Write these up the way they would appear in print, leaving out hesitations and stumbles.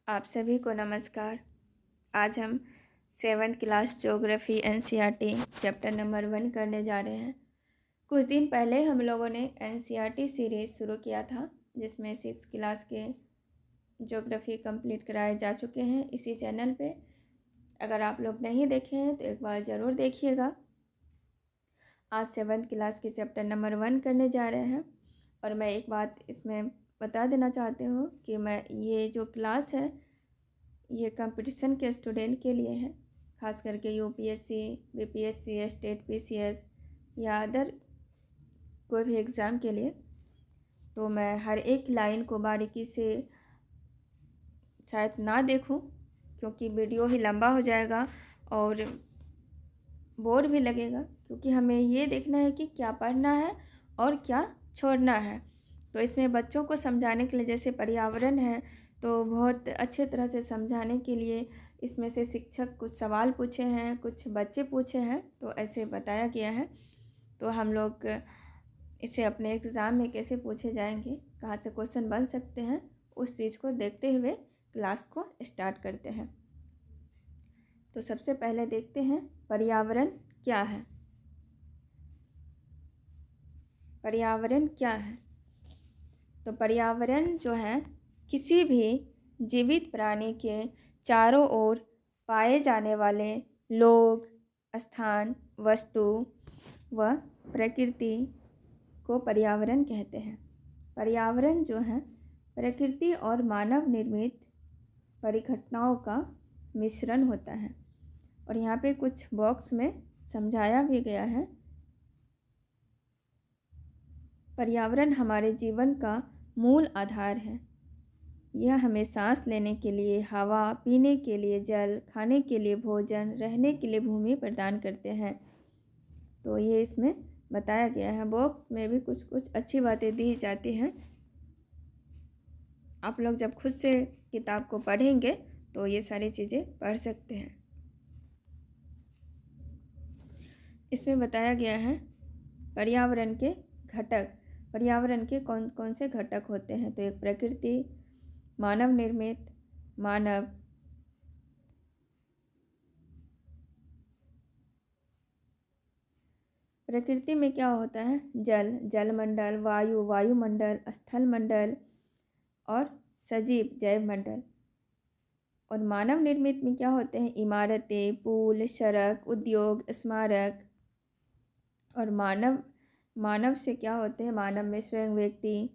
आप सभी को नमस्कार। आज हम 7th class geography NCERT chapter number 1 करने जा रहे हैं। कुछ दिन पहले हम लोगों ने एनसीईआरटी सीरीज़ शुरू किया था, जिसमें 6th क्लास के ज्योग्राफी कंप्लीट कराए जा चुके हैं इसी चैनल पे। अगर आप लोग नहीं देखे हैं तो एक बार ज़रूर देखिएगा। आज 7th क्लास के चैप्टर नंबर 1 करने जा रहे हैं। और मैं एक बात इसमें बता देना चाहती हूँ कि मैं ये जो क्लास है ये कंपटीशन के स्टूडेंट के लिए है, खास करके यूपीएससी, बीपीएससी, स्टेट पीसीएस या अदर कोई भी एग्ज़ाम के लिए। तो मैं हर एक लाइन को बारीकी से शायद ना देखूं, क्योंकि वीडियो ही लंबा हो जाएगा और बोर भी लगेगा, क्योंकि हमें ये देखना है कि क्या पढ़ना है और क्या छोड़ना है। तो इसमें बच्चों को समझाने के लिए, जैसे पर्यावरण है तो बहुत अच्छे तरह से समझाने के लिए इसमें से शिक्षक कुछ सवाल पूछे हैं, कुछ बच्चे पूछे हैं, तो ऐसे बताया गया है। तो हम लोग इसे अपने एग्ज़ाम में कैसे पूछे जाएंगे, कहाँ से क्वेश्चन बन सकते हैं, उस चीज़ को देखते हुए क्लास को स्टार्ट करते हैं। तो सबसे पहले देखते हैं पर्यावरण क्या है। पर्यावरण क्या है? तो पर्यावरण जो है किसी भी जीवित प्राणी के चारों ओर पाए जाने वाले लोग, स्थान, वस्तु व प्रकृति को पर्यावरण कहते हैं। पर्यावरण जो है प्रकृति और मानव निर्मित परिघटनाओं का मिश्रण होता है। और यहाँ पे कुछ बॉक्स में समझाया भी गया है। पर्यावरण हमारे जीवन का मूल आधार है। यह हमें सांस लेने के लिए हवा, पीने के लिए जल, खाने के लिए भोजन, रहने के लिए भूमि प्रदान करते हैं। तो ये इसमें बताया गया है। बॉक्स में भी कुछ कुछ अच्छी बातें दी जाती हैं। आप लोग जब खुद से किताब को पढ़ेंगे तो ये सारी चीज़ें पढ़ सकते हैं। इसमें बताया गया है पर्यावरण के घटक। पर्यावरण के कौन कौन से घटक होते हैं? तो एक प्रकृति, मानव निर्मित, मानव, प्रकृति में क्या होता है? जल, जलमंडल, वायु, वायुमंडल, स्थल मंडल और सजीव, जैव मंडल। और मानव निर्मित में क्या होते हैं? इमारतें, पुल, सड़क, उद्योग, स्मारक। और मानव से क्या होते हैं? मानव में स्वयं, व्यक्ति,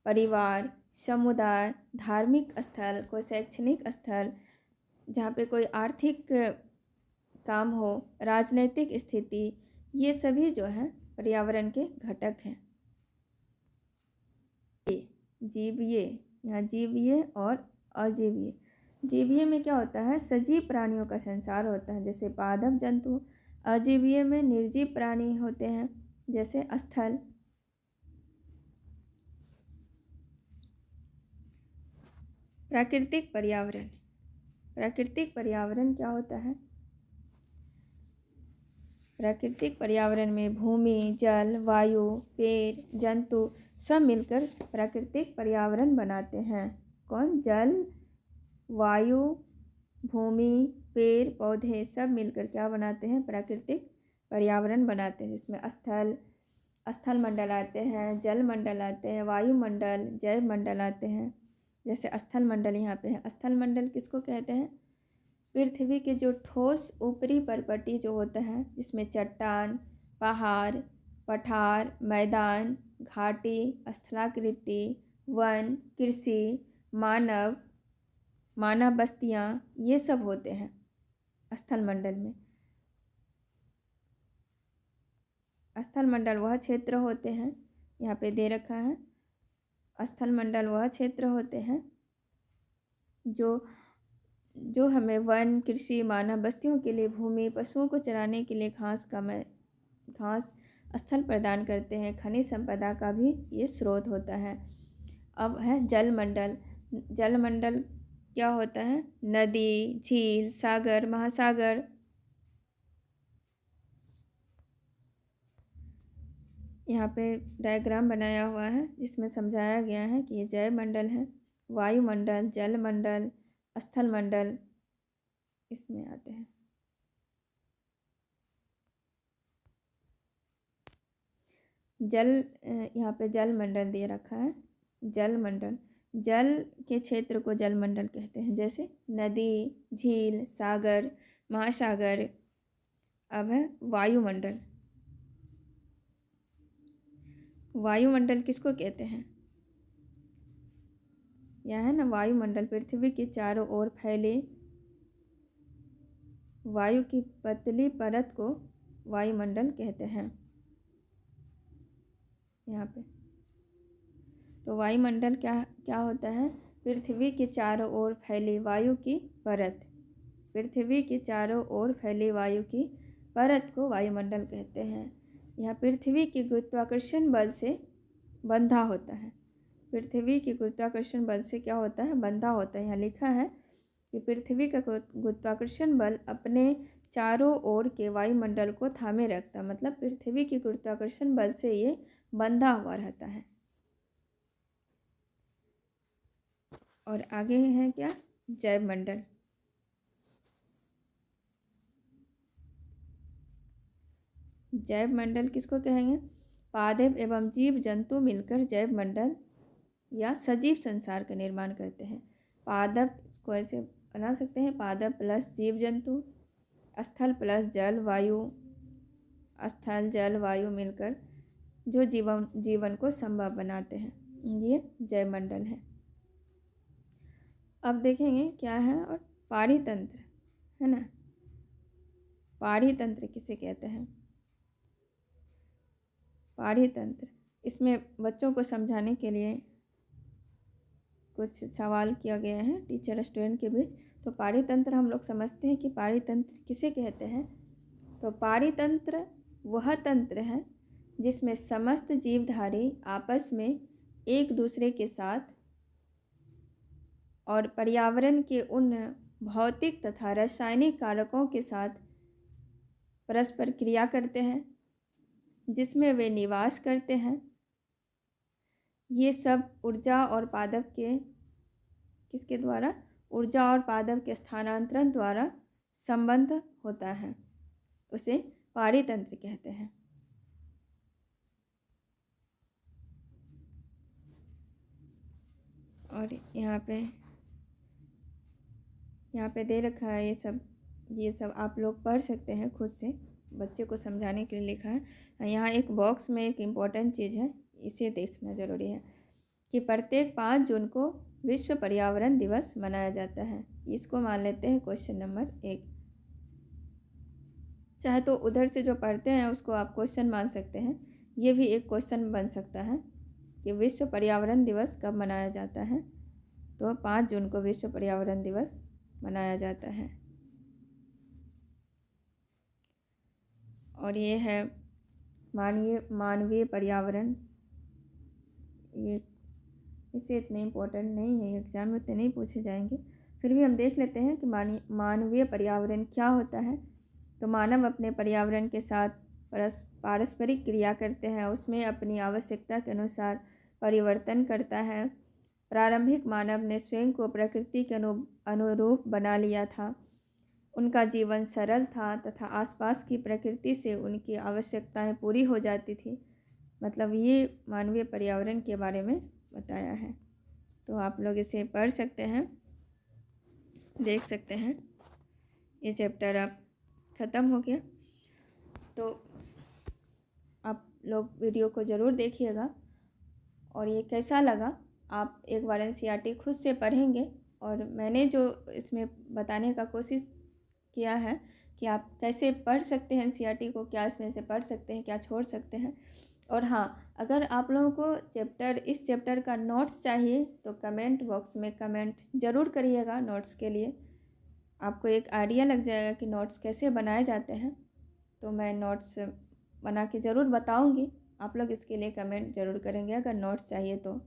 परिवार, समुदाय, धार्मिक स्थल, कोई शैक्षणिक स्थल, जहाँ पे कोई आर्थिक काम हो, राजनीतिक स्थिति, ये सभी जो है पर्यावरण के घटक हैं। जीवीय, यहाँ जीवीय और अजीवीय। जीवीय में क्या होता है? सजीव प्राणियों का संसार होता है, जैसे पादप जंतु। अजीवीय में निर्जीव प्राणी होते हैं, जैसे स्थल। प्राकृतिक पर्यावरण। प्राकृतिक पर्यावरण क्या होता है? प्राकृतिक पर्यावरण में भूमि, जल, वायु, पेड़, जंतु सब मिलकर प्राकृतिक पर्यावरण बनाते हैं। कौन? जल, वायु, भूमि, पेड़, पौधे सब मिलकर क्या बनाते हैं? प्राकृतिक पर्यावरण बनाते हैं, जिसमें स्थल मंडल आते हैं, जल मंडल आते हैं, वायुमंडल, जैव मंडल आते हैं। जैसे स्थल मंडल यहाँ पे है। स्थल मंडल किसको कहते हैं? पृथ्वी के जो ठोस ऊपरी परपटी जो होता है, जिसमें चट्टान, पहाड़, पठार, मैदान, घाटी, स्थलाकृति, वन, कृषि, मानव बस्तियाँ, ये सब होते हैं स्थल मंडल में। स्थल मंडल वह क्षेत्र होते हैं, यहाँ पे दे रखा है, स्थल मंडल वह क्षेत्र होते हैं जो हमें वन, कृषि, मानव बस्तियों के लिए भूमि, पशुओं को चराने के लिए घास स्थल प्रदान करते हैं। खनिज संपदा का भी ये स्रोत होता है। अब है जलमंडल। जलमंडल क्या होता है? नदी, झील, सागर, महासागर। यहाँ पे डायग्राम बनाया हुआ है, जिसमें समझाया गया है कि ये जैव मंडल है, वायुमंडल, जलमंडल, स्थल मंडल इसमें आते हैं। जल, यहाँ पे जल मंडल दे रखा है। जल मंडल, जल के क्षेत्र को जल मंडल कहते हैं, जैसे नदी, झील, सागर, महासागर। अब है वायुमंडल। वायुमंडल किसको कहते हैं? यह है ना वायुमंडल, पृथ्वी के चारों ओर फैले वायु की पतली परत को वायुमंडल कहते हैं। यहाँ पे तो वायुमंडल क्या क्या होता है? पृथ्वी के चारों ओर फैली वायु की परत। पृथ्वी के चारों ओर फैली वायु की परत को वायुमंडल कहते हैं। यह पृथ्वी के गुरुत्वाकर्षण बल से बंधा होता है। पृथ्वी के गुरुत्वाकर्षण बल से क्या होता है? बंधा होता है। यहाँ लिखा है कि पृथ्वी का गुरुत्वाकर्षण बल अपने चारों ओर के वायुमंडल को थामे रखता है। मतलब पृथ्वी के गुरुत्वाकर्षण बल से ये बंधा हुआ रहता है। और आगे है क्या? जैव मंडल। जैव मंडल किसको कहेंगे? पादप एवं जीव जंतु मिलकर जैव मंडल या सजीव संसार का निर्माण करते हैं। पादप को ऐसे बना सकते हैं, पादप प्लस जीव जंतु, स्थल प्लस जल वायु, स्थल जल वायु मिलकर जो जीवन को संभव बनाते हैं, ये जैव मंडल है। अब देखेंगे क्या है। और पारितंत्र है ना, पारितंत्र किसे कहते हैं? पारितंत्र, इसमें बच्चों को समझाने के लिए कुछ सवाल किया गया है टीचर स्टूडेंट के बीच। तो पारितंत्र हम लोग समझते हैं कि पारितंत्र किसे कहते हैं। तो पारितंत्र वह तंत्र है जिसमें समस्त जीवधारी आपस में एक दूसरे के साथ और पर्यावरण के उन भौतिक तथा रासायनिक कारकों के साथ परस्पर क्रिया करते हैं जिसमें वे निवास करते हैं। ये सब ऊर्जा और पादप के किसके द्वारा? ऊर्जा और पादप के स्थानांतरण द्वारा संबंध होता है, उसे पारितंत्र कहते हैं। और यहाँ पे दे रखा है ये सब आप लोग पढ़ सकते हैं खुद से, बच्चे को समझाने के लिए लिखा है। यहाँ एक बॉक्स में एक इम्पोर्टेंट चीज़ है, इसे देखना ज़रूरी है कि प्रत्येक 5 जून को विश्व पर्यावरण दिवस मनाया जाता है। इसको मान लेते हैं क्वेश्चन नंबर 1। चाहे तो उधर से जो पढ़ते हैं उसको आप क्वेश्चन मान सकते हैं, ये भी एक क्वेश्चन बन सकता है कि विश्व पर्यावरण दिवस कब मनाया जाता है। तो 5 जून को विश्व पर्यावरण दिवस मनाया जाता है। और ये है मानवीय पर्यावरण। ये इससे इतने इम्पोर्टेंट नहीं है, एग्जाम में इतने नहीं पूछे जाएंगे, फिर भी हम देख लेते हैं कि मानवीय पर्यावरण क्या होता है। तो मानव अपने पर्यावरण के साथ पारस्परिक क्रिया करते हैं, उसमें अपनी आवश्यकता के अनुसार परिवर्तन करता है। प्रारंभिक मानव ने स्वयं को प्रकृति के अनुरूप बना लिया था। उनका जीवन सरल था तथा आसपास की प्रकृति से उनकी आवश्यकताएं पूरी हो जाती थी। मतलब ये मानवीय पर्यावरण के बारे में बताया है। तो आप लोग इसे पढ़ सकते हैं, देख सकते हैं। ये चैप्टर अब ख़त्म हो गया। तो आप लोग वीडियो को ज़रूर देखिएगा, और ये कैसा लगा आप एक बार एनसीईआरटी खुद से पढ़ेंगे। और मैंने जो इसमें बताने का कोशिश किया है कि आप कैसे पढ़ सकते हैं एनसीईआरटी को, क्या इसमें से पढ़ सकते हैं, क्या छोड़ सकते हैं। और हाँ, अगर आप लोगों को इस चैप्टर का नोट्स चाहिए तो कमेंट बॉक्स में कमेंट ज़रूर करिएगा। नोट्स के लिए आपको एक आइडिया लग जाएगा कि नोट्स कैसे बनाए जाते हैं। तो मैं नोट्स बना के ज़रूर बताऊंगी, आप लोग इसके लिए कमेंट ज़रूर करेंगे। अगर नोट्स चाहिए तो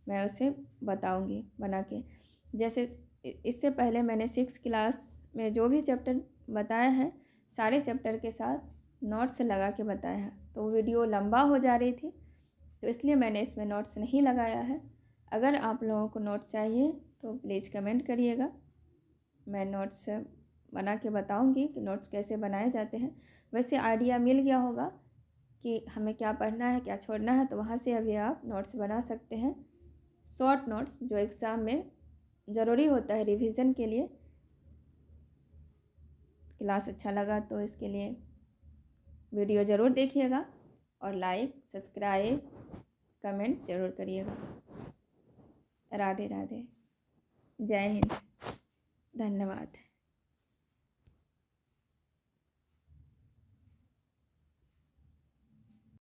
मैं उसे बताऊंगी बना के। जैसे इससे पहले मैंने 6 क्लास में जो भी चैप्टर बताया है, सारे चैप्टर के साथ नोट्स लगा के बताया है, तो वीडियो लंबा हो जा रही थी, तो इसलिए मैंने इसमें नोट्स नहीं लगाया है। अगर आप लोगों को नोट्स चाहिए तो प्लीज़ कमेंट करिएगा, मैं नोट्स बना के बताऊंगी कि नोट्स कैसे बनाए जाते हैं। वैसे आइडिया मिल गया होगा कि हमें क्या पढ़ना है, क्या छोड़ना है, तो वहाँ से अभी आप नोट्स बना सकते हैं। शॉर्ट नोट्स जो एग्ज़ाम में ज़रूरी होता है रिवीजन के लिए। क्लास अच्छा लगा तो इसके लिए वीडियो ज़रूर देखिएगा और लाइक, सब्सक्राइब, कमेंट ज़रूर करिएगा। राधे राधे। जय हिंद। धन्यवाद।